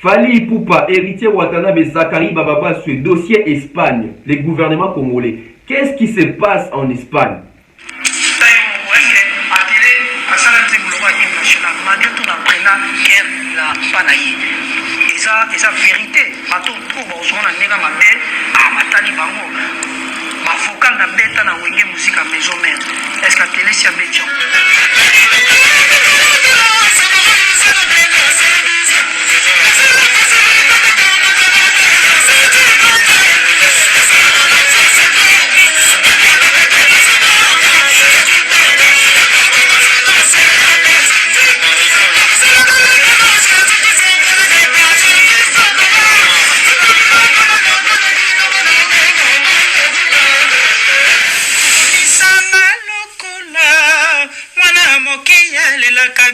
Fali Ipupa, héritier Watanabe, Zakari Bababa sur dossier Espagne, les gouvernements congolais. Qu'est-ce qui se passe en Espagne? Esa vérité bato po bozona ndeka mabe amatali bango mafoka na beta na wenge musika maison mère est-ce que télé sia betio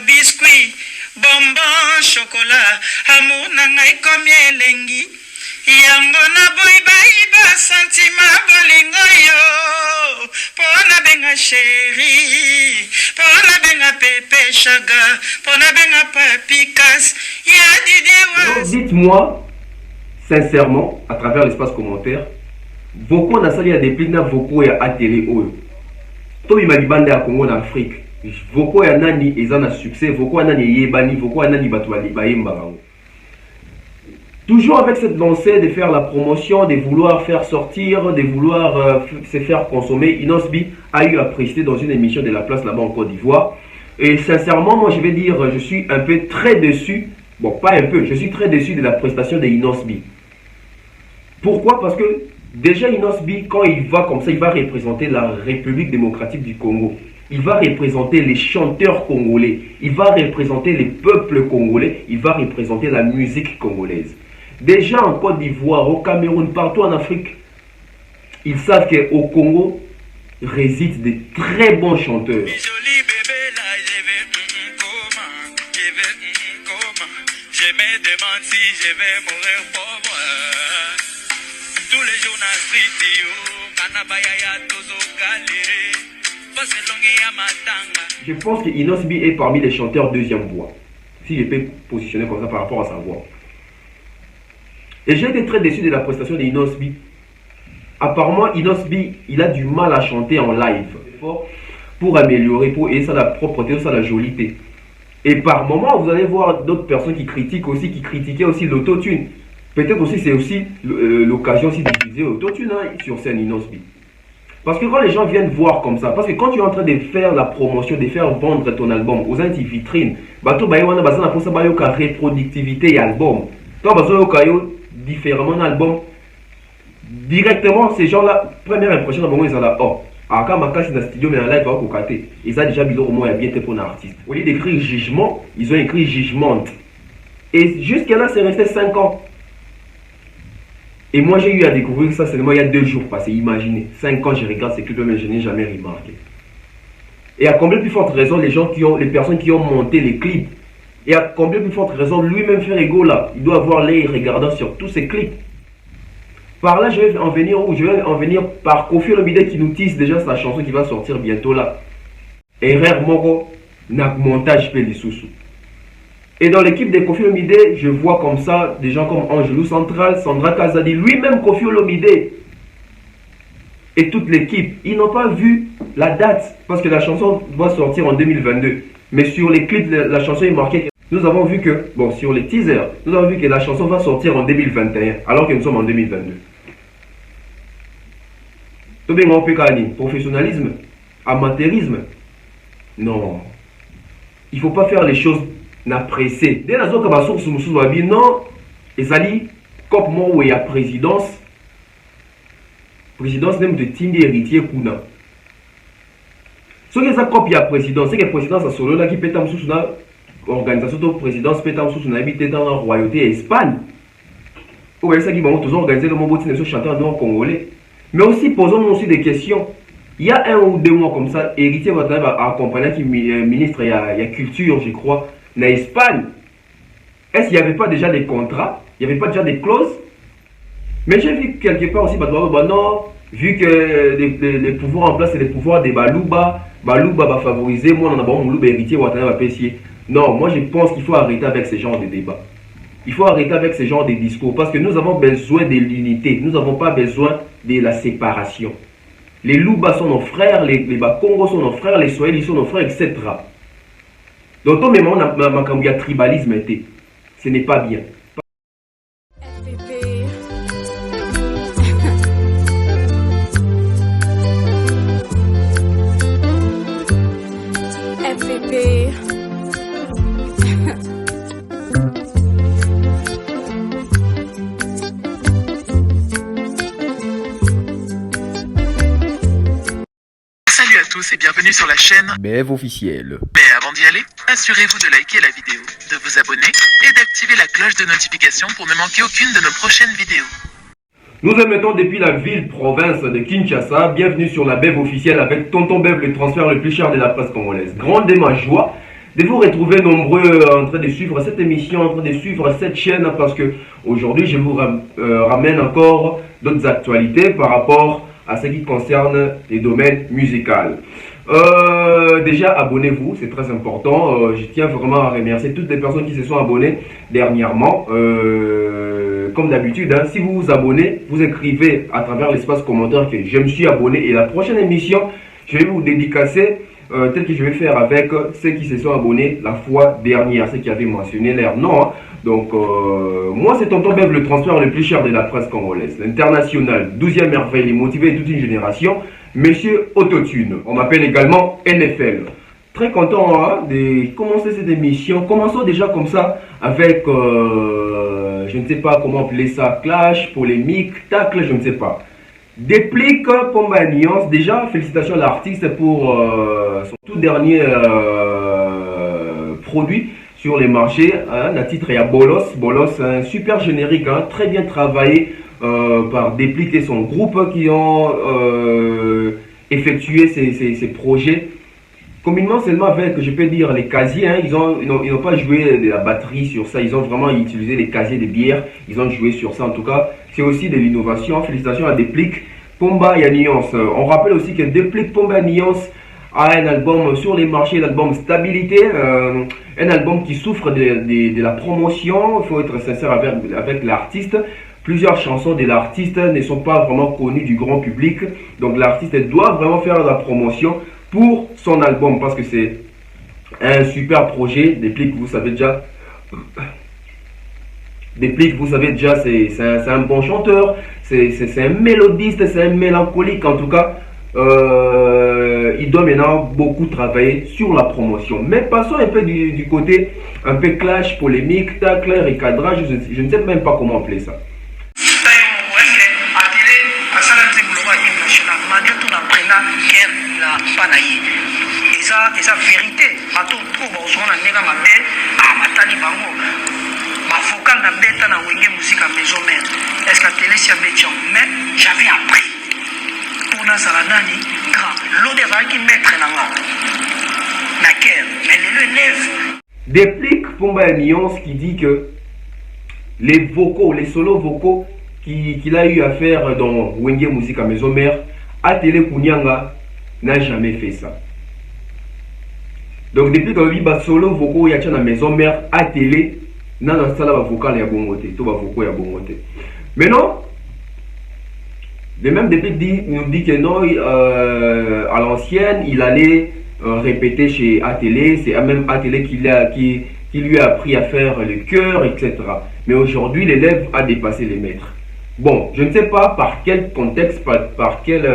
biscuit, bonbon, chocolat, amour nangai comme elengi. Yango na boy baiba sentima bolingo yo. Pona benga chéri, pona benga pepe chaga, pona benga papikas. Ya didi. Dites-moi sincèrement, à travers l'espace commentaire, beaucoup na sali ya depuis na beaucoup ya atelier oyo. To imalibande ya Congo na Afrique. Voko ya nani ezana succès, voko ya nani yebani, voko ya nani batwali bayemba. Toujours avec cette lancée de faire la promotion, de vouloir faire sortir, de vouloir se faire consommer, Inosbi a eu à préciser dans une émission de la place là-bas en Côte d'Ivoire. Et sincèrement, moi je vais dire, je suis un peu très déçu, bon pas un peu, je suis très déçu de la prestation de Inosbi. Pourquoi? Parce que déjà Inosbi, quand il va comme ça, il va représenter la République démocratique du Congo. Il va représenter les chanteurs congolais, il va représenter les peuples congolais, il va représenter la musique congolaise. Déjà en Côte d'Ivoire, au Cameroun, partout en Afrique, ils savent qu'au Congo résident de très bons chanteurs. Je pense que Inosbi est parmi les chanteurs deuxième voix, si je peux positionner comme ça par rapport à sa voix. Et j'ai été très déçu de la prestation de Inosbi. Apparemment, Inosbi, il a du mal à chanter en live pour améliorer, pour essayer ça la propreté, ça la jolie. Et par moment, vous allez voir d'autres personnes qui critiquent aussi, qui critiquaient aussi l'autotune. Peut-être aussi c'est aussi l'occasion aussi d'utiliser l'autotune sur scène Inosbi. Parce que quand les gens viennent voir comme ça, parce que quand tu es en train de faire la promotion, de faire vendre ton album aux anti-vitrines, bato baïwana bazana pour ça bayoka reproductivité et album. Toi bazoyoka yo différemment album. Directement ces gens-là, première impression dans ils ont là oh, quand ma casse dans le studio mais en live va kokaté. Ils ont déjà bilo au moins bien pour un artiste. Au lieu d'écrire jugement, ils ont écrit jugement. Et jusqu'à là c'est resté 5 ans. Et moi, j'ai eu à découvrir ça seulement il y a 2 jours passés. Imaginez, 5 ans, je regarde ces clips, mais je n'ai jamais remarqué. Et à combien plus forte raison, les personnes qui ont monté les clips, et à combien plus forte raison, lui-même faire ego là, il doit avoir l'œil regardant sur tous ces clips. Par là, je vais en venir par Koffi Olomide qui nous tisse déjà sa chanson qui va sortir bientôt là. Erreur Moko, n'a montage Pélissousou. Et dans l'équipe de Koffi Olomide, je vois comme ça des gens comme Angelou Central, Sandra Kazadi, lui-même Koffi Olomide et toute l'équipe. Ils n'ont pas vu la date parce que la chanson va sortir en 2022. Mais sur les clips, la chanson est marquée. Nous avons vu que, bon, sur les teasers, nous avons vu que la chanson va sortir en 2021 alors que nous sommes en 2022. Tout bien, on peut gagner. Professionnalisme, amateurisme. Non. Il ne faut pas faire les choses na pressé. Dès la zone comme source non, ezali comme moi où il y a présidence même de Tindi héritier kuna. Ce que ça copie à présidence, c'est que présidence a solo là qui peut être sous na organisation de présidence peut être sous na habité dans la royauté Espagne. Ou bien ça qui vont toujours organiser le mot de chanteur non congolais. Mais aussi posons aussi des questions. Il y a 1 ou 2 mois comme ça, héritier va accompagner qui ministre il y a culture, je crois. En Espagne, est-ce qu'il n'y avait pas déjà des contrats? Il n'y avait pas déjà des clauses? Mais j'ai vu quelque part aussi, non, vu que les pouvoirs en place, c'est les pouvoirs des Balouba va favoriser, moi, on a un héritier, non, moi je pense qu'il faut arrêter avec ce genre de débat. Il faut arrêter avec ce genre de discours parce que nous avons besoin de l'unité. Nous n'avons pas besoin de la séparation. Les Luba sont nos frères, les Bakongo sont nos frères, les Swahili sont nos frères, etc. Donc, au même moment, il y a tribalisme. Ce n'est pas bien. Salut à tous et bienvenue sur la chaîne BF officiel. Mais avant d'y aller, assurez-vous de liker la vidéo, de vous abonner et d'activer la cloche de notification pour ne manquer aucune de nos prochaines vidéos. Nous émettons depuis la ville-province de Kinshasa. Bienvenue sur la BF officielle avec Tonton Bev, le transfert le plus cher de la presse congolaise. Grande est ma joie de vous retrouver nombreux en train de suivre cette émission, en train de suivre cette chaîne, parce que aujourd'hui je vous ramène encore d'autres actualités par rapport à ce qui concerne les domaines musicaux. Déjà, abonnez-vous, c'est très important. Je tiens vraiment à remercier toutes les personnes qui se sont abonnées dernièrement. Comme d'habitude, hein, si vous vous abonnez, vous écrivez à travers l'espace commentaire que je me suis abonné. Et la prochaine émission, je vais vous dédicacer tel que je vais faire avec ceux qui se sont abonnés la fois dernière, ceux qui avaient mentionné leur nom. Hein. Donc, moi, c'est Tonton Bev, le transfert le plus cher de la presse congolaise. L'international, 12e merveille, les motivés de toute une génération. Monsieur Autotune, on m'appelle également NFL. Très content hein, de commencer cette émission. Commençons déjà comme ça avec, je ne sais pas comment appeler ça, clash, polémique, tacle, je ne sais pas. Déplique Pomba Nuance. Déjà, félicitations à l'artiste pour son tout dernier produit sur les marchés. Hein, le titre est Bolos. Bolos, un super générique, hein, très bien travaillé par Déplique et son groupe qui ont effectué ces projets. Communément seulement avec, je peux dire, les casiers, hein, ils n'ont pas joué de la batterie sur ça, ils ont vraiment utilisé les casiers de bière, ils ont joué sur ça en tout cas. C'est aussi de l'innovation. Félicitations à Déplique Pomba et à Nuance. On rappelle aussi que Déplique Pomba et Nuance a un album sur les marchés, l'album Stabilité, un album qui souffre de la promotion, il faut être sincère avec l'artiste. Plusieurs chansons de l'artiste ne sont pas vraiment connues du grand public, donc l'artiste doit vraiment faire de la promotion pour son album parce que c'est un super projet. Déplique, vous savez déjà, c'est un bon chanteur, c'est un mélodiste, c'est un mélancolique en tout cas. Il doit maintenant beaucoup travailler sur la promotion. Mais passons un peu du côté un peu clash, polémique, tacle, recadrage, je ne sais même pas comment appeler ça. Eza vérité bato po bozona ndenge mabe amatali bango mavocal na beta na wenge musique maison mère est-ce que télé sia betio mais j'avais appris pour nazala nani grand l'ode qui mettre na nga na cœur mais le élève Déplique Pomba et Nuance qui dit que les vocaux, les solos vocaux qu'il a eu à faire dans Wenge Musique à Maison Mère, Atélé Kounyanga n'a jamais fait ça. Donc depuis que il y a solo vocaux il y a dans Maison Mère, Atélé n'a pas ça la vocal ya bongoté, tout va vocaux ya bongoté. Mais non, le même Déplique nous dit que non, à l'ancienne il allait répéter chez Atélé, c'est même Atélé qui lui a appris à faire le chœur, etc. Mais aujourd'hui, l'élève a dépassé les maîtres. Bon, je ne sais pas par quel contexte, par quel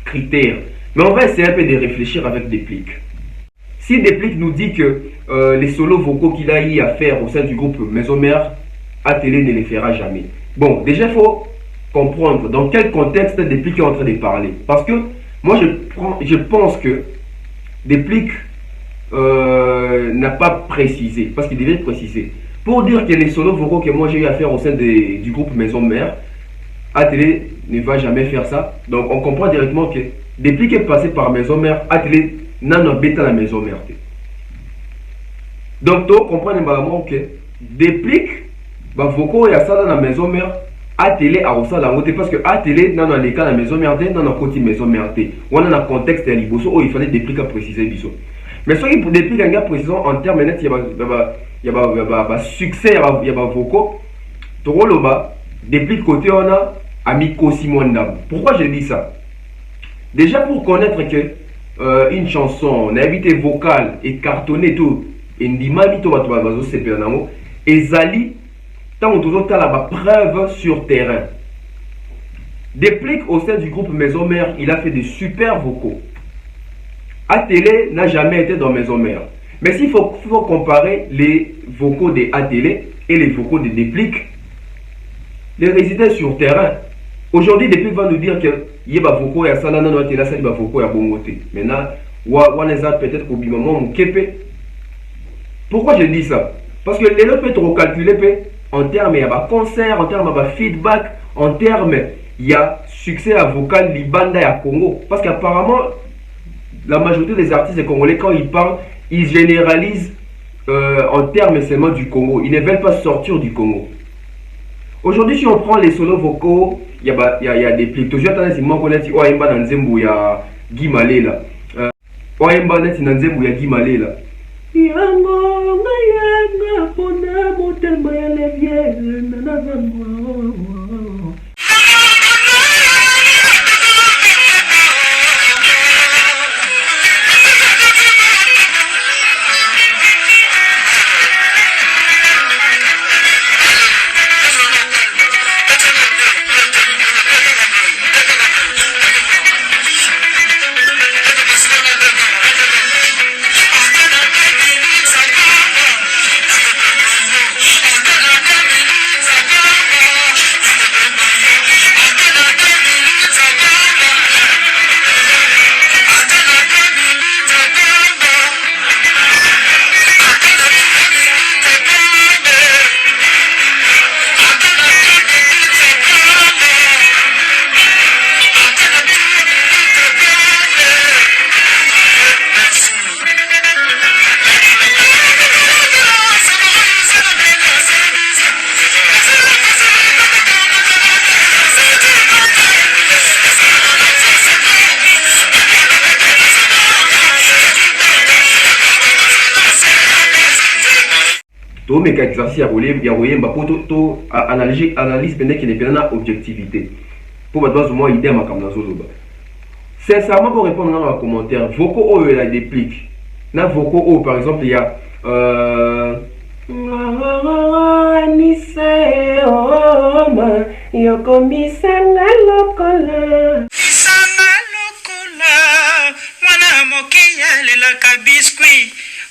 critère, mais on va essayer un peu de réfléchir avec Déplique. Si Déplique nous dit que les solos vocaux qu'il a eu à faire au sein du groupe Maison Mère, Atélé ne les fera jamais. Bon, déjà, il faut comprendre dans quel contexte Déplique est en train de parler. Parce que moi, je pense que Déplique n'a pas précisé, parce qu'il devait préciser. Pour dire que les solos vocaux que moi j'ai eu à faire au sein du groupe Maison Mère, Atélé ne va jamais faire ça. Donc on comprend directement que Déplique est passé par Maison Mère, Atélé n'a pas bêta la Maison Mère. Donc tu comprends que Déplique, vocaux et à ça dans la Maison Mère, Atélé a aussi la montée parce que Atélé dans les cas la Maison Mère, dans la côté Maison Mère, on a un contexte où il fallait Déplique à préciser. Mais ce qui pour Déplique, il y a précision en termes net, il y a succès, il y a vocaux. Toroloba, depuis le côté on a Amiko Simondam. Pourquoi je dis ça? Déjà pour connaître que une chanson, l'invité vocal et cartonné tout, et ndimami to bato bazo sepela nango, ezali tant toujours la preuve sur terrain. Déplique au sein du groupe Maison Mère, il a fait des super vocaux. Atélé n'a jamais été dans Maison Mère. Mais s'il faut comparer les vocaux de Atélé et les vocaux de Déplique, les résidents sur terrain. Aujourd'hui, Déplique va nous dire que il y a des vocaux, il y a ça, il y a des vocaux, il y a bongoté. Maintenant, on les a peut-être au moment où pourquoi je dis ça? Parce que les autres peuvent recalculer en termes, il y a des concerts, en termes de feedback, en termes, il y a succès à vocal Libanda et à Congo. Parce qu'apparemment, la majorité des artistes congolais, quand ils parlent, ils généralisent en termes seulement du Congo. Ils ne veulent pas sortir du Congo. Aujourd'hui, si on prend les solos vocaux, il y a des plis. Toujours, il y a Guy Malela. Mais exercice à analyse pendant qu'il n'est pas objectivité pour avoir au moins idée à ma caméra. Sincèrement, pour répondre à un commentaire, vocaux il y a des plics. Dans vocaux par exemple, il y a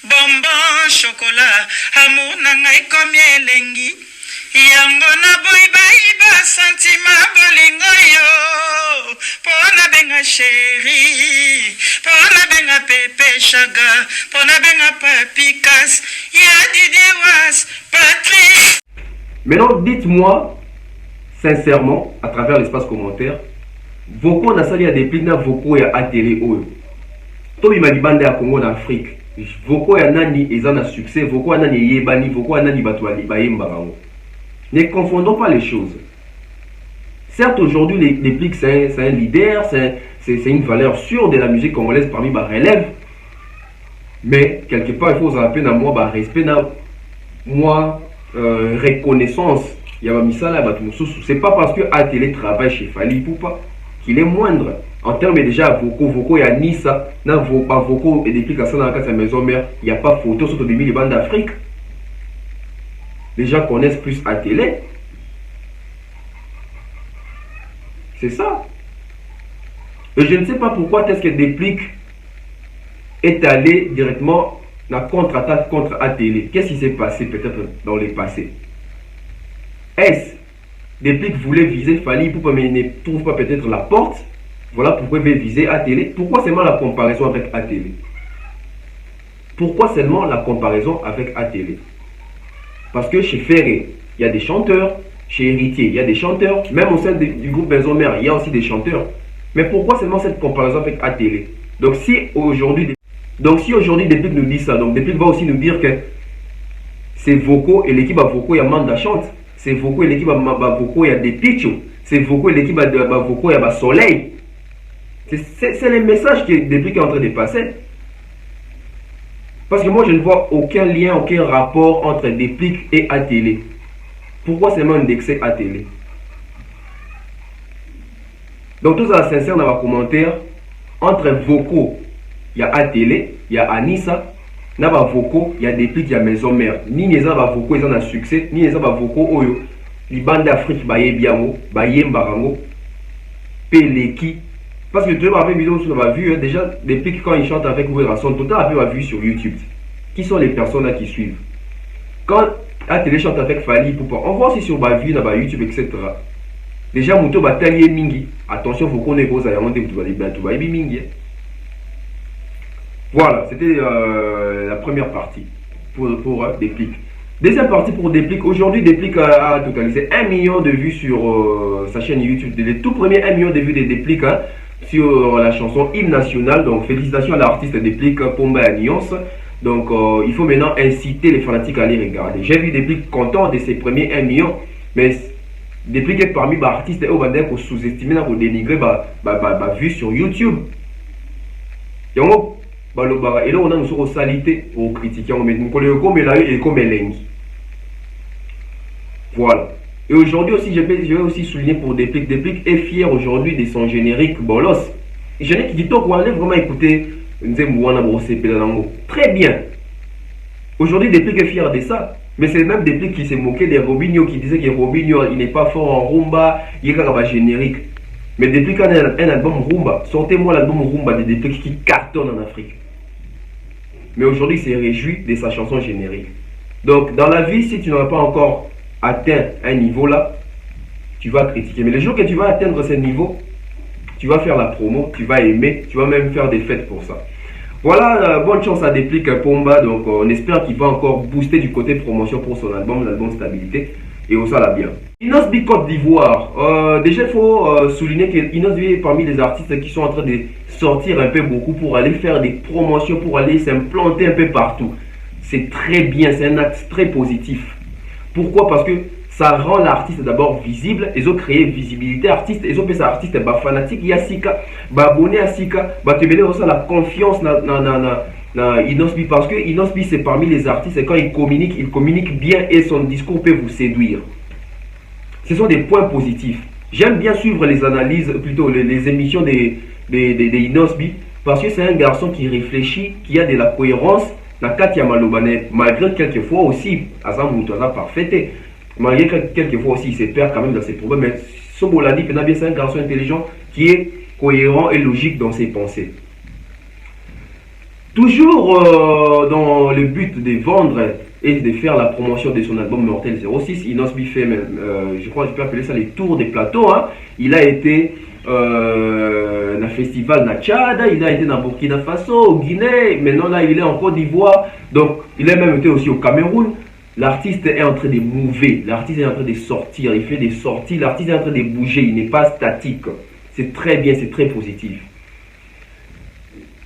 bonbon chocolat amour nangai comme elengi yango na boy baiba sentiment bolingo yo pona benga chéri pona benga pepe chaga pona benga papikas ya didiwas Patrick. Maintenant dites-moi sincèrement à travers l'espace commentaire vocaux na sali ya des na vocaux ya atélé oyo to bimali ya Congo na Afrique. Voko ya nani ezana succès, voko ya nani yebani, voko ya nani batwali bayemba bango. Ne confondons pas les choses. Certes, aujourd'hui, les Plics, c'est un leader, c'est une valeur sûre de la musique congolaise parmi les relèves. Mais quelque part, il faut appeler à moi respect, moi reconnaissance. Il y a misala c'est pas parce que Atélé travaille chez Fali Poupa qu'il est moindre. En termes déjà Voko, il y a Nissa, Voko et des Plics à sa maison mère, il n'y a pas photo sur les bandes d'Afrique. Les gens connaissent plus Atélé. C'est ça. Et je ne sais pas pourquoi est-ce que Déplique est allé directement dans la contre-attaque contre Atélé. Qu'est-ce qui s'est passé peut-être dans le passé? Est-ce Déplique voulait viser Fali Poupa mais il ne trouve pas peut-être la porte? Voilà pourquoi il veut viser Atélé. Pourquoi seulement la comparaison avec Atélé? Pourquoi seulement la comparaison avec Atélé? Parce que chez Ferré, il y a des chanteurs. Chez Héritier, il y a des chanteurs. Même au sein du groupe Maison Mère, il y a aussi des chanteurs. Mais pourquoi seulement cette comparaison avec Atélé? Donc si aujourd'hui Déplique nous dit ça, donc Déplique va aussi nous dire que c'est vocaux et l'équipe à vocaux, il y a Manda chante. C'est vocaux et l'équipe à vocaux, il y a des Pichou. C'est vocaux et l'équipe à vocaux, il y a Soleil. C'est le message que Déplique est en train de passer. Parce que moi, je ne vois aucun lien, aucun rapport entre Déplique et ATélé. Pourquoi seulement indexer ATélé? Donc, tout ça, sincère dans les commentaires. Entre vocaux, il y a ATélé, il y a Anissa. Dans les vocaux, il y a Déplique, il y a Maison Mère. Ni les vocaux, ils ont un succès. Ni les vocaux, oyo. Les bandes d'Afrique, baye biamo, baye mbarango, peleki. Parce que tu as vu vidéo sur la vue, déjà, Déplique quand ils chantent avec Ouérason, tout a vu vue sur YouTube. Qui sont les personnes là qui suivent? Quand ATélé chante avec Fali Ipupa, on voit aussi sur ma vue, dans YouTube, etc. Déjà, Mouto Batalier Mingi. Attention, il faut qu'on ait vos aïamants de Mingi. Voilà, c'était la première partie pour Déplique. Deuxième partie pour Déplique. Aujourd'hui, Déplique a totalisé 1 million de vues sur sa chaîne YouTube. Les tout premiers 1 million de vues de Déplique sur la chanson Hymne National. Donc, félicitations à l'artiste Déplique, Pomba Alliance. Donc, il faut maintenant inciter les fanatiques à aller regarder. J'ai vu Déplique content de ses premiers 1 million, mais Déplique est parmi les artistes qui sous-estimés, qui dénigré vues sur YouTube. Et là, on a une salité aux critiques. Voilà. Et aujourd'hui aussi, je vais aussi souligner pour Déplique. Déplique est fier aujourd'hui de son générique Bolos. Générique qui dit qu'on allait vraiment écouter très bien. Aujourd'hui, Déplique est fier de ça. Mais c'est même Déplique qui s'est moqué des Robinho, qui disait que Robinho, il n'est pas fort en rumba, il est un générique. Mais Déplique a un album rumba. Sortez-moi l'album rumba de Déplique qui cartonne en Afrique. Mais aujourd'hui, il s'est réjoui de sa chanson générique. Donc, dans la vie, si tu n'as pas encore atteint un niveau là, tu vas critiquer. Mais le jour que tu vas atteindre ce niveau, tu vas faire la promo, tu vas aimer, tu vas même faire des fêtes pour ça. Voilà, bonne chance à Déplique Pomba. Donc, on espère qu'il va encore booster du côté promotion pour son album, l'album Stabilité. Et on ça l'a bien. Inosbi Côte d'Ivoire. Déjà, il faut souligner que Inosbi est parmi les artistes qui sont en train de sortir un peu beaucoup pour aller faire des promotions, pour aller s'implanter un peu partout. C'est très bien, c'est un acte très positif. Pourquoi? Parce que ça rend l'artiste d'abord visible. Ils ont créé visibilité artiste. Ils ont fait ça artiste fanatique. Il y a Sika, abonné à Sika, te donner aussi la confiance dans Inosbi, parce que Inosbi c'est parmi les artistes et quand il communique bien et son discours peut vous séduire. Ce sont des points positifs. J'aime bien suivre les analyses, plutôt les émissions de Inosbi, parce que c'est un garçon qui réfléchit, qui a de la cohérence. Na Katia Malobane, malgré quelquefois aussi, Azamoutoza parfait, malgré quelquefois aussi il se perd quand même dans ses problèmes, mais Soboladi c'est un garçon intelligent qui est cohérent et logique dans ses pensées. Toujours dans le but de vendre et de faire la promotion de son album Mortel 06, Inosbi fait, je crois que je peux appeler ça les tours des plateaux. Hein. Il a été dans le festival na Tchad, il a été dans Burkina Faso, au Guinée, maintenant là il est en Côte d'Ivoire, donc il a même été aussi au Cameroun. L'artiste est en train de mouver, l'artiste est en train de sortir, il fait des sorties, l'artiste est en train de bouger, il n'est pas statique. C'est très bien, c'est très positif.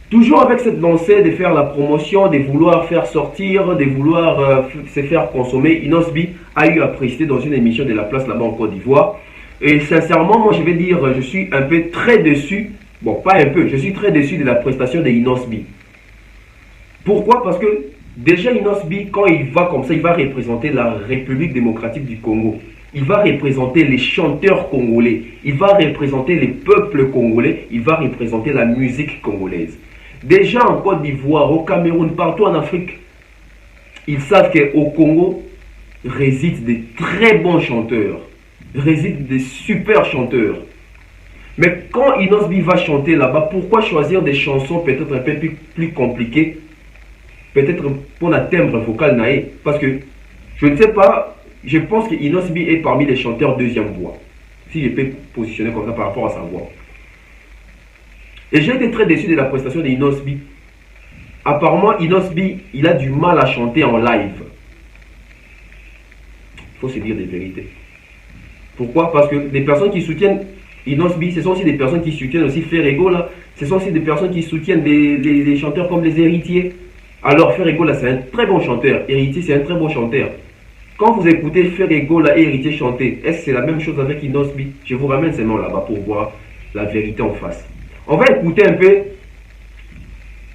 Toujours avec cette lancée de faire la promotion, de vouloir faire sortir, de vouloir se faire consommer, Inosbi a eu à préciser dans une émission de La Place là-bas en Côte d'Ivoire. Et sincèrement, moi je vais dire, je suis un peu très déçu, bon pas un peu, je suis très déçu de la prestation de Inosbi. Pourquoi? Parce que déjà Inosbi, quand il va comme ça, il va représenter la République démocratique du Congo. Il va représenter les chanteurs congolais, il va représenter les peuples congolais, il va représenter la musique congolaise. Déjà en Côte d'Ivoire, au Cameroun, partout en Afrique, ils savent qu'au Congo résident des très bons chanteurs, résident des super chanteurs. Mais quand Inosbi va chanter là-bas, pourquoi choisir des chansons peut-être un peu plus compliquées? Peut-être pour la timbre vocal naïe. Parce que, je ne sais pas, je pense que Inosbi est parmi les chanteurs deuxième voix. Si je peux positionner comme ça par rapport à sa voix. Et j'ai été très déçu de la prestation de Inosbi. Apparemment, Inosbi, il a du mal à chanter en live. Il faut se dire des vérités. Pourquoi? Parce que les personnes qui soutiennent Inosbi, ce sont aussi des personnes qui soutiennent aussi Ferrego là. Ce sont aussi des personnes qui soutiennent des chanteurs comme les Héritiers. Alors Ferrego là, c'est un très bon chanteur. Héritier, c'est un très bon chanteur. Quand vous écoutez Ferrego là et Héritier chanter, est-ce que c'est la même chose avec Inosbi? Je vous ramène ces noms là-bas pour voir la vérité en face. On va écouter un peu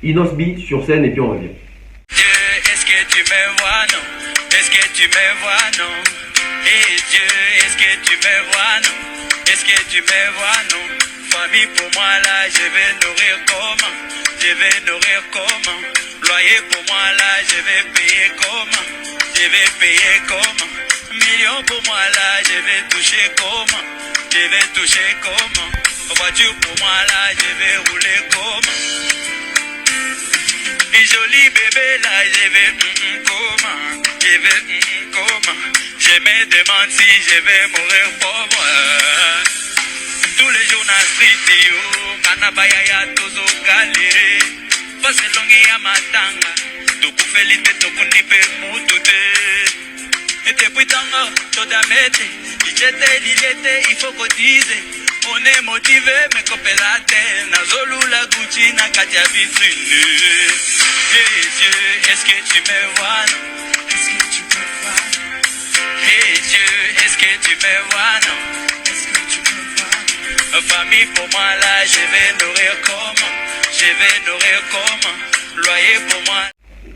Inosbi sur scène et puis on revient. Dieu tu me vois, non? Et Dieu, est-ce que tu me vois, non? Est-ce que tu me vois, non? Famille pour moi là, je vais nourrir comment? Je vais nourrir comment? Loyer pour moi là, je vais payer comment? Je vais payer comment? Millions pour moi là, je vais toucher comment? Je vais toucher comment? Voiture pour moi là, je vais rouler comment? Et joli bébé là, je vais comment? Je vais comment? Je me demande si je vais mourir pauvre. Tous les jours na street yo, kanabaya ya tozo galere. Parce que longi ya matanga, tokufelite tokundipe mutute. Et depuis tango, todamete, l'ilete, il faut cotiser. On est motivé, mais copelate, na zolu la Gucci, na katia vitrine. Hey Dieu, est-ce que tu me vois, non? Est-ce que tu me vois? Hey Dieu, est-ce que tu me vois, non? Est-ce que tu me vois? Famille pour moi là, je vais nourrir comment? Je vais nourrir comment? Loyer pour moi.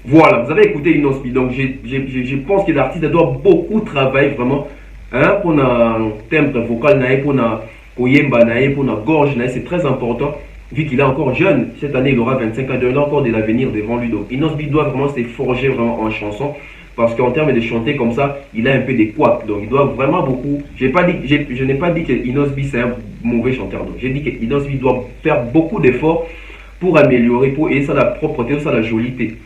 Voilà, vous avez écouté Inosbi, donc je pense que l'artiste doit beaucoup travailler vraiment hein, pour un timbre vocal, pour un koyemba, pour une gorge, c'est très important vu qu'il est encore jeune. Cette année, il aura 25 ans, il a encore de l'avenir devant lui. Donc Inosbi doit vraiment se forger vraiment en chanson parce qu'en termes de chanter comme ça, il a un peu des couacs. Donc il doit vraiment beaucoup. Je n'ai pas dit que Inosbi c'est un mauvais chanteur. Donc j'ai dit que Inosbi doit faire beaucoup d'efforts pour améliorer, pour aider ça la propreté, ça la jolie.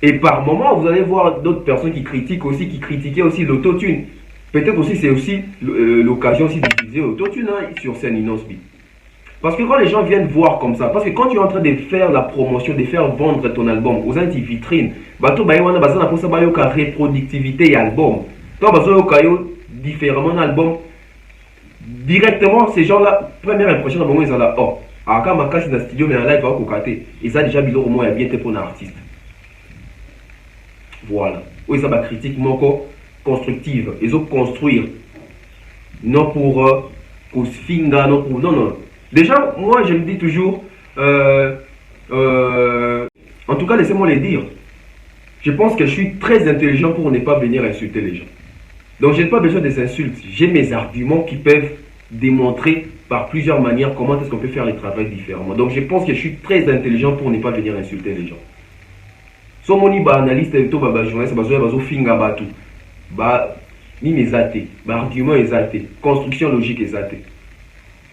Et par moment, vous allez voir d'autres personnes qui critiquent aussi, qui critiquaient aussi l'autotune. Peut-être aussi, c'est aussi l'occasion aussi d'utiliser l'autotune hein, sur scène Inosbi. Parce que quand les gens viennent voir comme ça, parce que quand tu es en train de faire la promotion, de faire vendre ton album aux anti-vitrines, bateau baïwana bazana pour ça bayoka reproductivité et album. Toi bazoyoka yo différemment album. Directement, ces gens-là, première impression, dans ils sont là, oh, à quand ma casse dans le studio, mais en live, va kokate. Et ça déjà, au moins, il y a bien été pour un artiste. Voilà. Oui, ça va critique moko constructive. Ils ont construire. Non pour finga, non pour. Non, non. Déjà, moi, je me dis toujours. En tout cas, laissez-moi le dire. Je pense que je suis très intelligent pour ne pas venir insulter les gens. Donc, je n'ai pas besoin des insultes. J'ai mes arguments qui peuvent démontrer par plusieurs manières comment est-ce qu'on peut faire le travail différemment. Donc, je pense que je suis très intelligent pour ne pas venir insulter les gens. So moni ba analyste to ba journaliste ba zo finga ba tout ba ni mes athées ba argument exaté construction logique exaté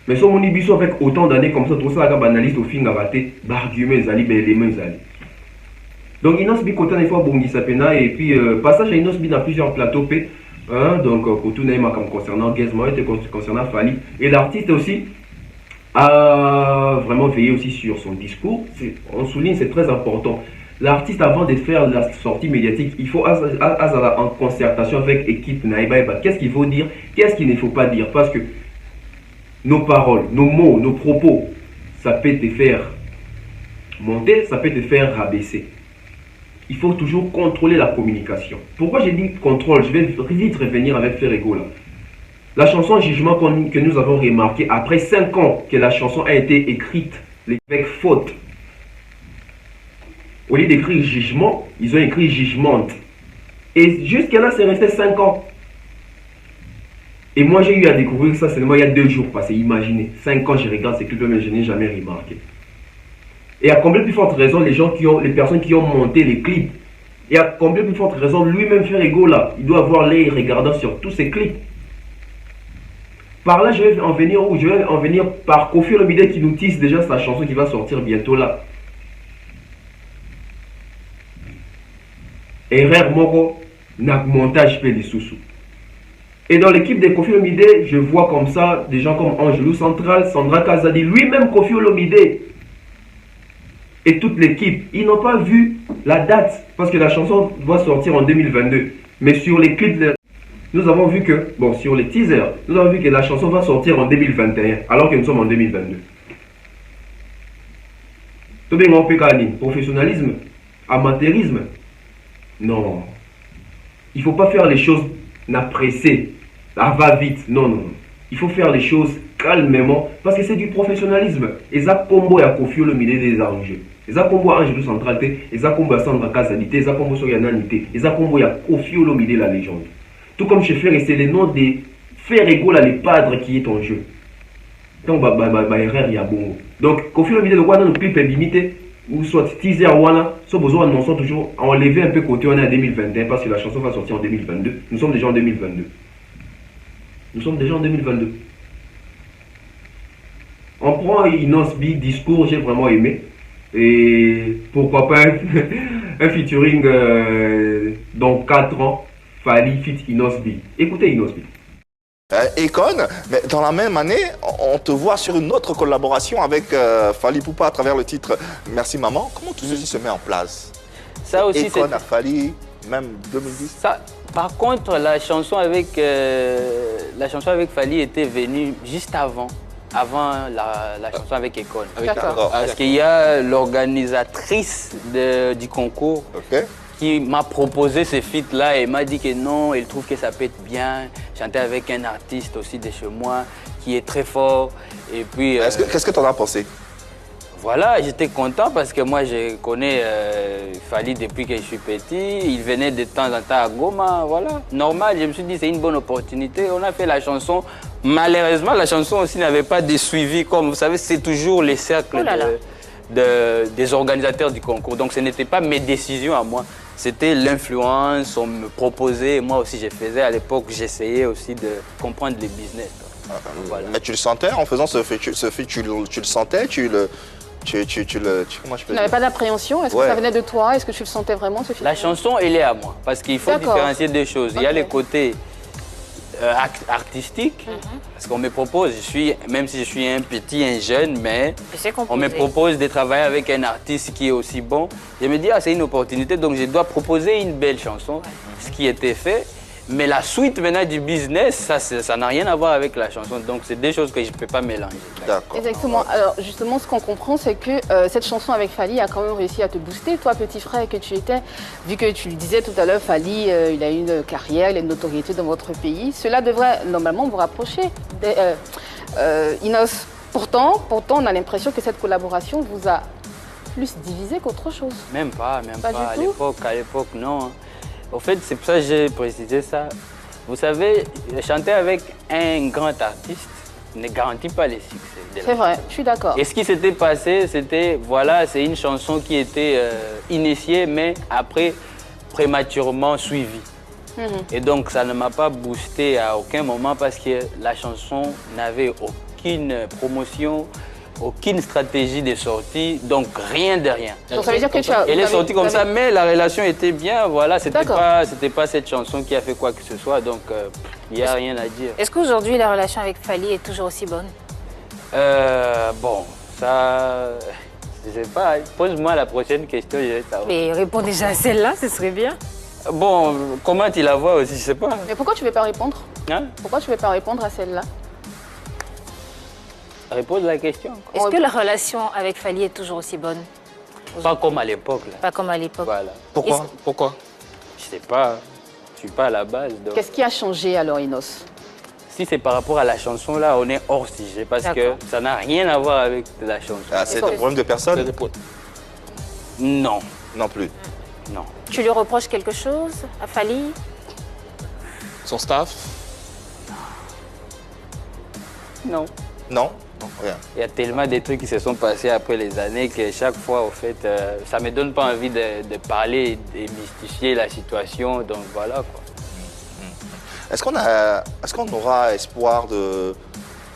mais so moni biso avec autant d'années comme ça tout ça ba analyste au finga ba té ba argument ezali ba élément ezali donc Inosbi content il faut bongisa pena et puis passage à Inosbi dans plusieurs plateaux p hein, donc pour tout naïma comme concernant Gizmo et concernant Fali et l'artiste aussi a vraiment veillé aussi sur son discours. On souligne, c'est très important. L'artiste, avant de faire la sortie médiatique, il faut en concertation avec l'équipe Naïba. Qu'est-ce qu'il faut dire, qu'est-ce qu'il ne faut pas dire. Parce que nos paroles, nos mots, nos propos, ça peut te faire monter, ça peut te faire rabaisser. Il faut toujours contrôler la communication. Pourquoi j'ai dit contrôle? Je vais vite revenir avec Ferrego là. La chanson Jugement que nous avons remarqué, après 5 ans que la chanson a été écrite avec faute, au lieu d'écrire jugement, ils ont écrit jugement. Et jusqu'à là, c'est resté 5 ans. Et moi, j'ai eu à découvrir ça seulement il y a 2 jours passés. Imaginez, 5 ans, je regarde ces clips, mais je n'ai jamais remarqué. Et à combien plus forte raison, les personnes qui ont monté les clips, et à combien plus forte raison, lui-même Ferrego là, il doit avoir l'œil regardant sur tous ces clips. Par là, je vais en venir où? Je vais en venir par Koffi Olomide qui nous tisse déjà sa chanson qui va sortir bientôt là. Erreur moko na montage pe sous. Et dans l'équipe de Koffi Olomide, je vois comme ça des gens comme Angelou Central, Sandra Kazadi, lui-même Koffi Olomide et toute l'équipe, ils n'ont pas vu la date parce que la chanson doit sortir en 2022. Mais sur les clips, nous avons vu que, bon, sur les teasers, nous avons vu que la chanson va sortir en 2021 alors que nous sommes en 2022. Tout bien, on peut gagner. Professionnalisme, amateurisme. Non. Il ne faut pas faire les choses pressées, va vite. Non, non. Il faut faire les choses calmement parce que c'est du professionnalisme. Et ça, combo et à Koffi Olomide des enjeux. eza kombo ya Angelou Central te, eza kombo ya Sandra Kazali te, eza kombo soki ya nani te, eza kombo ya Koffi Olomide la légende. Tout comme chez Frère, c'est le nom de Frère Égole le padre qui est en jeu. Donc erreur ya bongo. Donc Koffi Olomide le quoi dans le clip limité ou soit teaser wana, soit besoin annonçant toujours enlever un peu côté on est en 2021 parce que la chanson va sortir en 2022. Nous sommes déjà en 2022. Nous sommes déjà en 2022. On prend Inosbi, discours, j'ai vraiment aimé. Et pourquoi pas un featuring dans 4 ans, Fally fit Inosbi. Écoutez Inosbi. Akon, mais dans la même année, on te voit sur une autre collaboration avec Fally Ipupa à travers le titre Merci Maman. Comment tout ceci se met en place? Ça aussi, Akon à Fally, même 2010. Ça, par contre, la chanson avec Fally était venue juste avant la chanson avec Akon. D'accord. Parce qu'il y a l'organisatrice du concours qui m'a proposé ce feat-là et m'a dit que non, elle trouve que ça peut être bien. Chanter avec un artiste aussi de chez moi qui est très fort. Et puis. Qu'est-ce que tu en as pensé? Voilà, j'étais content parce que moi je connais Fally depuis que je suis petit. Il venait de temps en temps à Goma, voilà. Normal, je me suis dit c'est une bonne opportunité. On a fait la chanson. Malheureusement, la chanson aussi n'avait pas de suivi. Comme vous savez, c'est toujours les cercles des organisateurs du concours. Donc ce n'était pas mes décisions à moi. C'était l'influence, on me proposait. Moi aussi je faisais à l'époque, j'essayais aussi de comprendre les business. Voilà. Mais tu le sentais en faisant ce feat, tu le sentais, comment je peux Tu n'avais pas d'appréhension? Est-ce que ça venait de toi? Est-ce que tu le sentais vraiment ce feat? La chanson, elle est à moi. Parce qu'il faut différencier deux choses. Il y a les côtés artistiques. Parce qu'on me propose, même si je suis un jeune, mais on me propose de travailler avec un artiste qui est aussi bon. Je me dis, c'est une opportunité, donc je dois proposer une belle chanson. Ce qui était fait. Mais la suite maintenant du business, ça n'a rien à voir avec la chanson. Donc c'est deux choses que je ne peux pas mélanger. D'accord. Exactement. Alors justement, ce qu'on comprend, c'est que cette chanson avec Fally a quand même réussi à te booster. Toi, petit frère que tu étais, vu que tu le disais tout à l'heure, Fally, il a une carrière, il a une notoriété dans votre pays. Cela devrait normalement vous rapprocher. Inos, pourtant, on a l'impression que cette collaboration vous a plus divisé qu'autre chose. Même pas. À l'époque, non. Au fait, c'est pour ça que j'ai précisé ça. Vous savez, chanter avec un grand artiste ne garantit pas les succès. C'est vrai, je suis d'accord. Et ce qui s'était passé, c'était, voilà, c'est une chanson qui était initiée, mais après, prématurément suivie. Et donc, ça ne m'a pas boosté à aucun moment parce que la chanson n'avait aucune promotion, aucune stratégie de sortie, donc rien de rien. Donc ça veut dire que elle est sortie comme ça, mais la relation était bien, voilà, c'était pas cette chanson qui a fait quoi que ce soit, donc il n'y a rien à dire. Est-ce qu'aujourd'hui la relation avec Fally est toujours aussi bonne? Bon, ça, je sais pas, pose-moi la prochaine question, je vais savoir. Mais réponds déjà à celle-là, ce serait bien. Bon, comment tu la vois aussi, je sais pas. Mais pourquoi tu ne veux pas répondre? Pourquoi tu ne veux pas répondre à celle-là? Repose la question. Est-ce que la relation avec Fally est toujours aussi bonne? Pas comme à l'époque. Pas comme à l'époque. Voilà. Pourquoi? Je sais pas. Je suis pas à la base. Qu'est-ce qui a changé alors, Inos? Si c'est par rapport à la chanson, là, on est hors sujet parce que ça n'a rien à voir avec la chanson. C'est un problème de personne? Non. Non plus. Non. Tu lui reproches quelque chose à Fally? Son staff? Non. Non? Non, rien. Il y a tellement de trucs qui se sont passés après les années que chaque fois, au fait, ça ne me donne pas envie de parler et mystifier la situation. Donc voilà quoi. Est-ce qu'on aura espoir de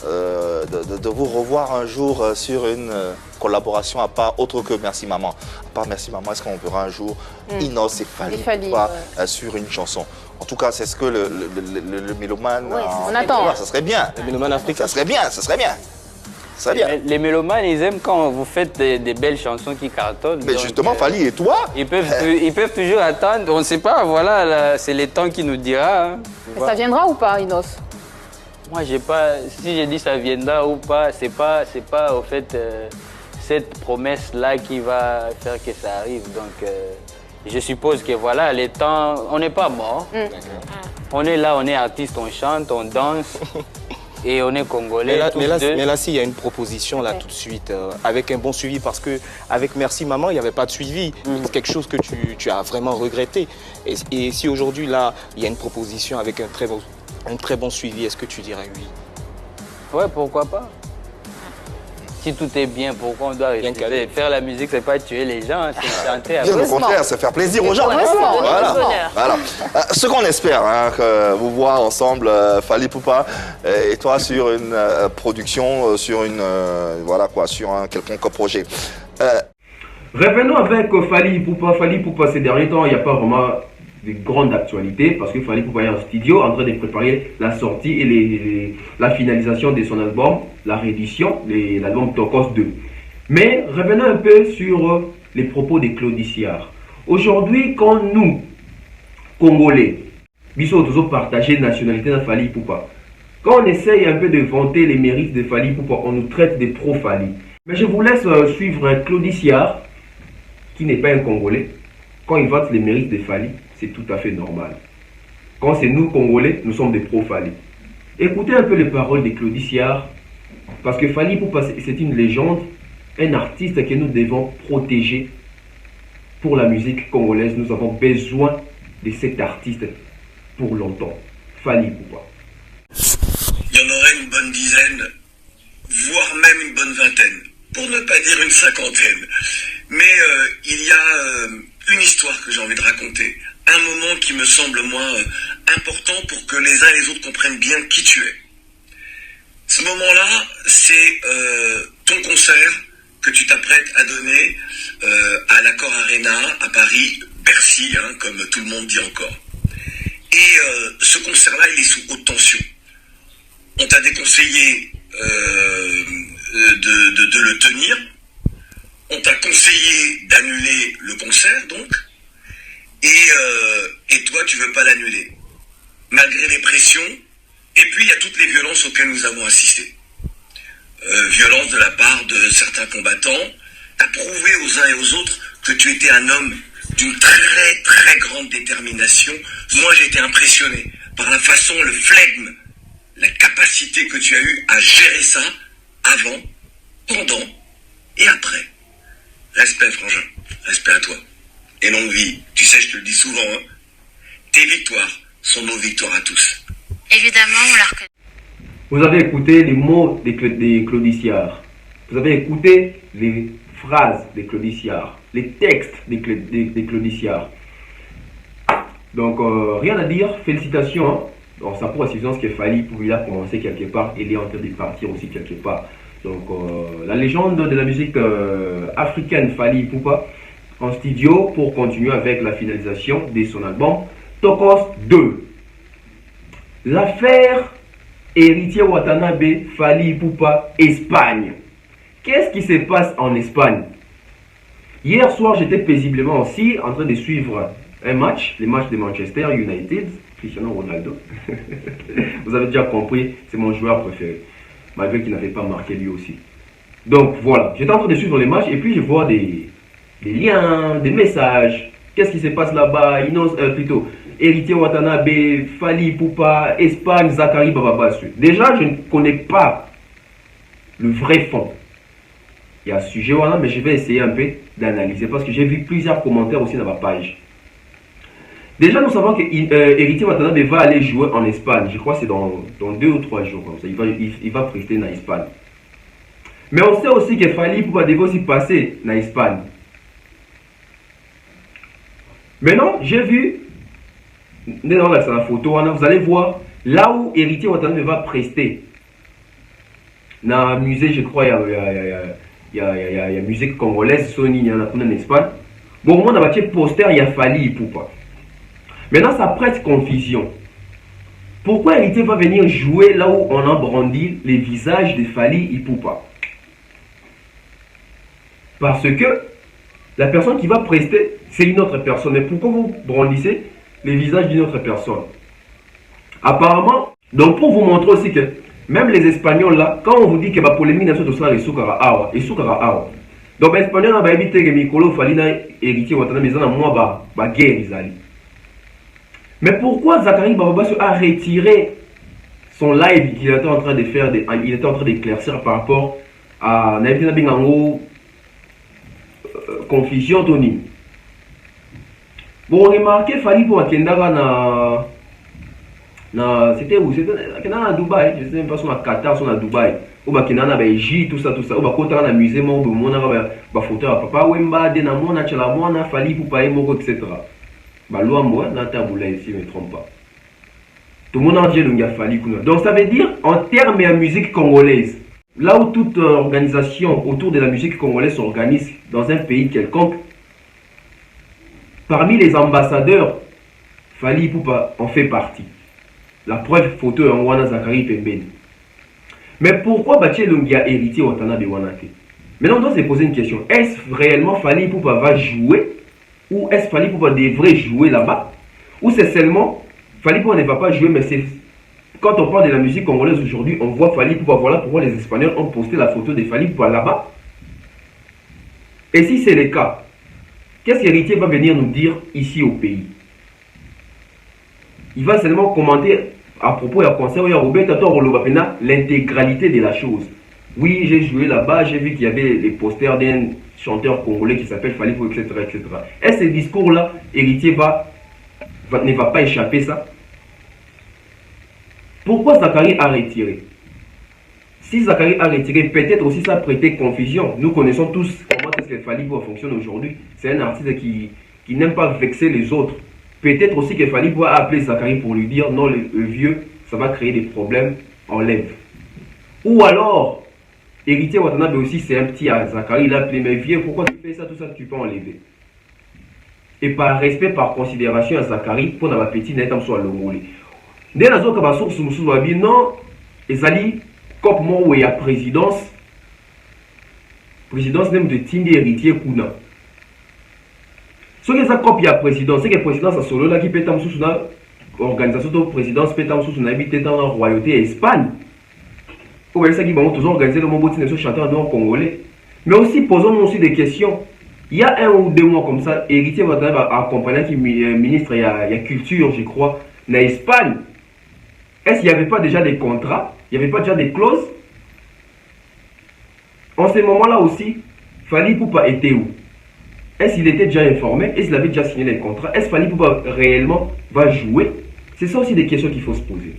vous revoir un jour sur une collaboration à part autre que Merci Maman? À part Merci Maman, est-ce qu'on verra un jour Inos et Fally sur une chanson? En tout cas, c'est ce que le mélomane... on attend. Ça serait bien. Le mélomane africain. Ça serait bien. Les mélomanes, ils aiment quand vous faites des belles chansons qui cartonnent. Mais donc, justement, Fally et toi, ils peuvent toujours attendre. On ne sait pas, voilà, c'est le temps qui nous dira. Hein, ça viendra ou pas, Inos? Moi, j'ai pas. Si j'ai dit ça viendra ou pas, c'est pas au fait cette promesse-là qui va faire que ça arrive. Donc, je suppose que voilà, les temps, on n'est pas mort. On est là, on est artiste, on chante, on danse. et on est congolais. Mais là, s'il y a une proposition là tout de suite, avec un bon suivi, parce que avec Merci Maman, il n'y avait pas de suivi. C'est quelque chose que tu as vraiment regretté. Et si aujourd'hui là, il y a une proposition avec un très bon suivi, est-ce que tu dirais oui? Ouais, pourquoi pas? Si tout est bien, pourquoi on doit rester? Faire la musique, c'est pas tuer les gens, c'est chanter. Bien au contraire, c'est faire plaisir aux gens. Voilà. Ce qu'on espère, hein, que vous voir ensemble, Fally Ipupa et toi sur une production, sur sur un quelconque projet. Revenons avec Fally Ipupa. Fally Ipupa, ces derniers temps, il n'y a pas vraiment de grande actualité parce que Fally Ipupa est en studio en train de préparer la sortie et la finalisation de son album, la réédition, l'album Tokos 2. Mais revenons un peu sur les propos de Claude Siard. Aujourd'hui, quand nous, Congolais, nous toujours partagé la nationalité de Fally Ipupa, quand on essaye un peu de vanter les mérites de Fally Ipupa, on nous traite de pro-Fally. Mais je vous laisse suivre Claude Siard, qui n'est pas un Congolais. Quand il vante les mérites de Fally, c'est tout à fait normal. Quand c'est nous, Congolais, nous sommes des pro-Fally. Écoutez un peu les paroles de Claude Siard, parce que Fally Ipupa, c'est une légende, un artiste que nous devons protéger pour la musique congolaise. Nous avons besoin de cet artiste pour longtemps. Fally Ipupa. Il y en aurait une bonne dizaine, voire même une bonne vingtaine, pour ne pas dire une cinquantaine. Mais il y a une histoire que j'ai envie de raconter, un moment qui me semble, moi, important pour que les uns et les autres comprennent bien qui tu es. Ce moment-là, c'est ton concert que tu t'apprêtes à donner à l'Accor Arena, à Paris, Bercy, hein, comme tout le monde dit encore. Et ce concert-là, il est sous haute tension. On t'a déconseillé de le tenir. On t'a conseillé d'annuler le concert, donc. Et toi, tu veux pas l'annuler. Malgré les pressions. Et puis, il y a toutes les violences auxquelles nous avons assisté. Violence de la part de certains combattants. T'as prouvé aux uns et aux autres que tu étais un homme d'une très, très grande détermination. Moi, j'ai été impressionné par la façon, le flegme, la capacité que tu as eue à gérer ça avant, pendant et après. Respect, frangin. Respect à toi. Et longue vie. Tu sais, je te le dis souvent, hein. Tes victoires sont nos victoires à tous. Évidemment, on la reconnaît. Vous avez écouté les mots de Claude Siard. Vous avez écouté les phrases de Claude Siard, les textes de Claude Siard. Donc, rien à dire. Félicitations. Hein. Donc, ça prouve à suffisance que Fally pouvait commencer quelque part et il est en train de partir aussi quelque part. Donc, la légende de la musique africaine, Fally Ipupa, en studio pour continuer avec la finalisation de son album Tokos 2. L'affaire Héritier Watanabe, Fally Ipupa, Espagne. Qu'est-ce qui se passe en Espagne? Hier soir, j'étais paisiblement aussi en train de suivre un match, les matchs de Manchester United, Cristiano Ronaldo. Vous avez déjà compris, c'est mon joueur préféré, malgré qu'il n'avait pas marqué lui aussi. Donc voilà, j'étais en train de suivre les matchs et puis je vois des liens, des messages. Qu'est-ce qui se passe là-bas? Plutôt, Héritier Watanabe, Fally Ipupa, Espagne, Zachary Bababasu. Déjà, je ne connais pas le vrai fond. Il y a ce sujet là, mais je vais essayer un peu d'analyser parce que j'ai vu plusieurs commentaires aussi dans ma page. Déjà, nous savons que Héritier Watanabe va aller jouer en Espagne. Je crois que c'est dans 2 ou 3 jours. Comme ça. Il va prester en Espagne. Mais on sait aussi que Fally Ipupa devait aussi passer en Espagne. Maintenant, j'ai vu, dans la photo, vous allez voir, là où Héritier Watanabe va prester. Dans le musée, je crois, il y a musique congolaise, Sony, il y en a en Espagne. Bon, on a battu poster, il y a Fally Ipupa. Maintenant, ça prête confusion. Pourquoi Héritier va venir jouer là où on a brandi les visages de Fally Ipupa? Parce que la personne qui va prester, c'est une autre personne. Mais pourquoi vous brandissez les visages d'une autre personne? Apparemment, donc pour vous montrer aussi que même les Espagnols là, quand on vous dit que la polémique n'a pas de Soukara Awa. Donc les Espagnols ont évité que Mikolo Fally na Héritier Watanabe mais moi guerre. Mais pourquoi Zachary Bababasu a retiré son live qu'il était en train de faire, il était en train d'éclaircir par rapport à confusion Tony. Bon, remarquez, Fali pour Akendara c'était où? C'était à Dubaï, je ne sais même pas si on a Qatar, si on a Dubaï. Ou Bakendana Beji, tout ça. Ou Bakota na musée, mon photo à papa, Wemba, Denamona, Chalamona, Fali pour payer Moko, etc. Bah, loi, moi, n'a taboula ici, je ne me trompe pas. Tout le monde entier donc il a fallu. Donc ça veut dire en termes de musique congolaise, là où toute organisation autour de la musique congolaise s'organise dans un pays quelconque, parmi les ambassadeurs, Fali Ipupa en fait partie. La preuve photo en Wana Zakari Pembeni. Mais pourquoi Baché Lungia héritier Watanabe Wanate? Maintenant on doit se poser une question. Est-ce réellement Fali Ipupa va jouer? Ou est-ce Fali Ipupa devrait jouer là-bas? Ou c'est seulement Fali Ipupa ne va pas jouer, mais c'est quand on parle de la musique congolaise aujourd'hui, on voit Fali Ipupa. Voilà pourquoi les Espagnols ont posté la photo de Fali Ipupa là-bas. Et si c'est le cas, qu'est-ce qu'Héritier va venir nous dire ici au pays? Il va seulement commenter à propos du concert l'intégralité de la chose. Oui, j'ai joué là-bas, j'ai vu qu'il y avait les posters d'un chanteur congolais qui s'appelle Fali Ipupa, etc., etc. Et ce discours-là, Héritier ne va pas échapper ça. Pourquoi Zakari a retiré? Si Zakari a retiré, peut-être aussi ça a prêté confusion. Nous connaissons tous comment est-ce que Fali Ipupa fonctionne aujourd'hui. C'est un artiste qui n'aime pas vexer les autres. Peut-être aussi que Fali Ipupa a appelé Zakari pour lui dire non, le vieux, ça va créer des problèmes, enlève. Ou alors, Héritier Watanabe aussi, c'est un petit à Zakari, il a appelé, mais vieux, pourquoi tu fais ça, tout ça, tu peux enlever. Et par respect, par considération à Zakari, pour ma petite nette en soit l'ongolé. Dès la zone que ma source nous a dit non, Ezali, comme moi, où il y a présidence même de Tindi héritier Kuna. Ce que ça copie à présidence, c'est que la présidence a solo là qui peut être sous une organisation de présidence, peut être sous une habité dans la royauté Espagne. Vous voyez ça qui va toujours organiser le monde de chanteur en congolais. Mais aussi, posons-nous aussi des questions. Il y a 1 ou 2 mois comme ça, Héritier va accompagner qui ministre, il y a culture, je crois, en Espagne. Est-ce qu'il n'y avait pas déjà des contrats? Il n'y avait pas déjà des clauses? En ce moment-là aussi, Fali Ipupa était où? Est-ce qu'il était déjà informé? Est-ce qu'il avait déjà signé les contrats? Est-ce que Fali Ipupa réellement va jouer? C'est ça aussi des questions qu'il faut se poser.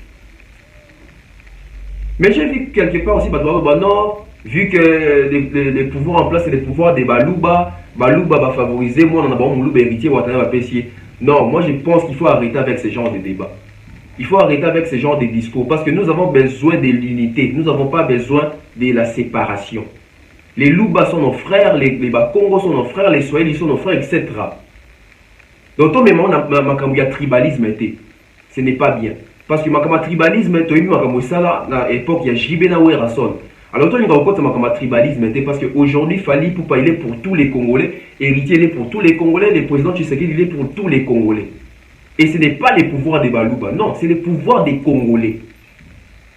Mais j'ai vu quelque part aussi, non, vu que les pouvoirs en place, c'est les pouvoirs des Balouba va favoriser, moi on a bon Moulouba héritier, Watanabe va pessier. Non, moi je pense qu'il faut arrêter avec ce genre de débat. Il faut arrêter avec ce genre de discours parce que nous avons besoin de l'unité, nous n'avons pas besoin de la séparation. Les Louba sont nos frères, les Bakongo sont nos frères, les Swahili sont nos frères, etc. Donc, au moment où il y a tribalisme, ce n'est pas bien. Parce que le tribalisme, à l'époque, il y a Jibena Werason. Alors, il y a tribalisme parce qu'aujourd'hui, Fali Ipupa, il est pour tous les Congolais, héritier, il est pour tous les Congolais, le président Tshisekedi, il est pour tous les Congolais. Et ce n'est pas les pouvoirs des Balouba, non, c'est les pouvoirs des Congolais.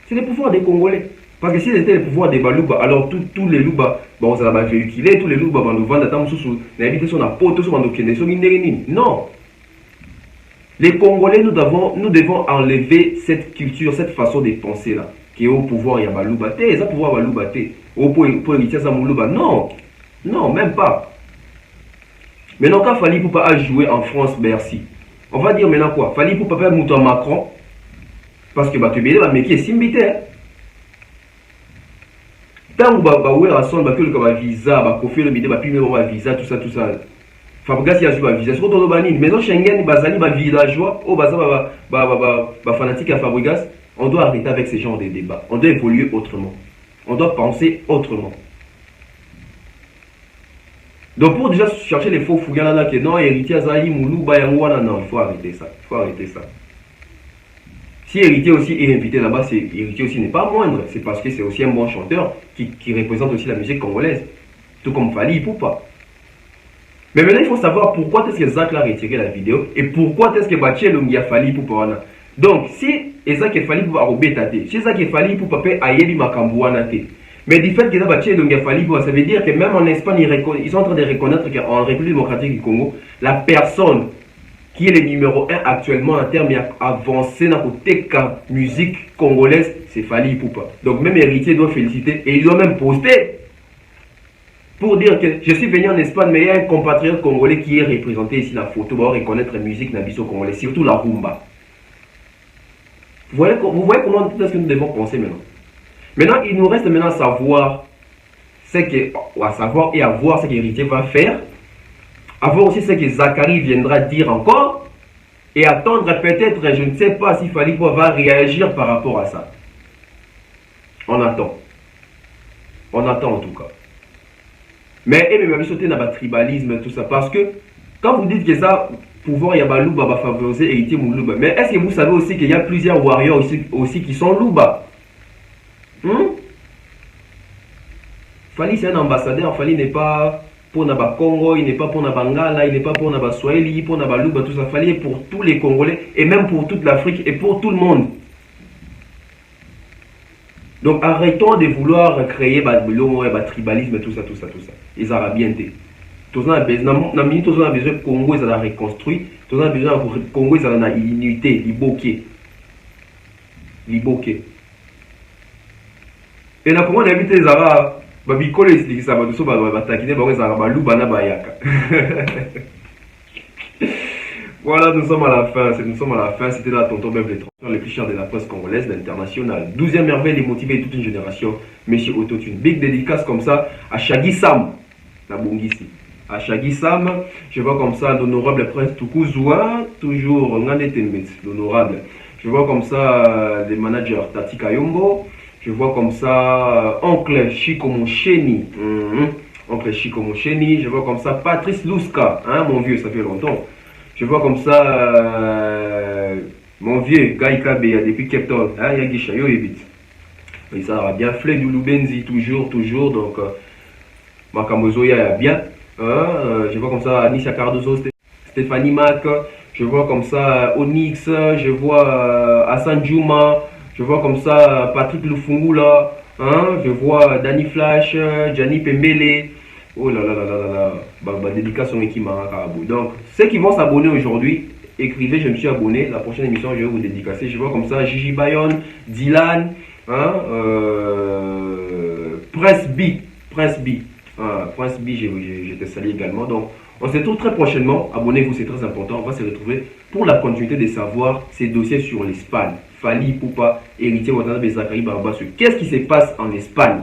C'est les pouvoirs des Congolais. Parce que si c'était les pouvoirs des Balouba, alors tous les Louba, bon, ça va véhiculer, tous les Louba vont nous vendre, non. Les Congolais, nous devons enlever cette culture, cette façon de penser là, qui est au pouvoir, il y a Balouba, il y a pouvoir Balouba, pour héritier ça Moulouba, non, non, même pas. Maintenant, quand Fali Ipupa jouer en France, merci. On va dire maintenant quoi? Fali Ipupa faire Mouton Macron, parce que tu veux mais qui est simbité. Tant que tu as un visa, tu as un visa, tout ça. Fabregas y a joué un visa. Sur le banine, mais Schengen, bazali ba villageois, au bazar ba fanatique à Fabregas, on doit arrêter avec ce genre de débats. On doit évoluer autrement. On doit penser autrement. Donc pour déjà chercher les faux fougas là que non, héritier Azali, Moulou, Bayangouana, non, il faut arrêter ça. Il faut arrêter ça. Si héritier aussi est invité là-bas, héritier aussi n'est pas moindre. C'est parce que c'est aussi un bon chanteur qui représente aussi la musique congolaise. Tout comme Fali Ipupa. Mais maintenant, il faut savoir pourquoi est-ce que Zach a retiré la vidéo et pourquoi est-ce que Baché Lungi a Fali Ipupa. Donc, si Zach et Fali Ipupa a robétaté, si Zach et Fali Ipupa peut aïebi Makambouana. Mais du fait que Baché Lungi a Fali Ipupa, ça veut dire que même en Espagne, ils sont en train de reconnaître qu'en République démocratique du Congo, la personne qui est le numéro 1 actuellement en termes avancés dans la musique congolaise, c'est Fally Ipupa. Donc même Héritier doit féliciter et il doit même poster pour dire que je suis venu en Espagne, mais il y a un compatriote congolais qui est représenté ici, la photo, va reconnaître la musique nabiso congolais, surtout la rumba. Vous voyez comment est-ce que nous devons penser maintenant. Maintenant, il nous reste maintenant à savoir ce que, à savoir et à voir ce qu'Héritier va faire, à voir aussi ce que Zachary viendra dire encore, et attendre peut-être, je ne sais pas si Fally Ipupa va réagir par rapport à ça. On attend. On attend en tout cas. Mais il m'a sauté dans le tribalisme, tout ça, parce que quand vous dites que ça, pouvoir Yabalouba va favoriser Héritier Moulouba, mais est-ce que vous savez aussi qu'il y a plusieurs warriors aussi qui sont Louba? Fally c'est un ambassadeur, Fally n'est pas pour Naba Congo, il n'est pas pour Nabangala, il n'est pas pour Naba Swahili, pour Naba Louba, tout ça. Fally est pour tous les Congolais et même pour toute l'Afrique et pour tout le monde. Donc arrêtons de vouloir créer le tribalisme, tout ça. Les Arabiens. Nous avons besoin de Congo, ils ont reconstruit. Nous avons besoin de Congo, ils ont une unité, Liboké. Et là, comment on a vu les Arabes? Voilà, nous sommes à la fin. C'était là tonton Bev, les transferts les plus chers de la presse congolaise, l'international. 12e merveille, les motivés toute une génération. Monsieur Autotune. Big dédicace comme ça à Shaggy Sam. La Bongisi. À Shaggy Sam, je vois comme ça l'honorable prince Tukuzwa, toujours l'honorable. Je vois comme ça les managers Tati Kayombo. Je vois comme ça oncle Chico Mocheni. Oncle Chico Mocheni. Je vois comme ça Patrice Louska. Hein, mon vieux, ça fait longtemps. Je vois comme ça mon vieux Gaïka Beya depuis Cape Town. Hein, Yagisha Yoyebit. Et ça va bien. Flé du Lubenzi, toujours. Donc, Makamozoya bien. Je vois comme ça Anisha Cardozo, Stéphanie Mac. Je vois comme ça Onyx. Je vois Hassan Djouma. Je vois comme ça Patrick Lufungula, je vois Danny Flash, Gianni Pembele. Oh là là là là là, dédicace au Meki Marakabou. Donc, ceux qui vont s'abonner aujourd'hui, écrivez, je me suis abonné. La prochaine émission, je vais vous dédicacer. Je vois comme ça Gigi Bayon, Dylan, Prince B. Prince B, je te salue également. Donc, on se retrouve très prochainement. Abonnez-vous, c'est très important. On va se retrouver pour la continuité de savoir ces dossiers sur l'Espagne. Fally Ipupa, Héritier Watanabe, Zachary Barbassou. Qu'est-ce qui se passe en Espagne?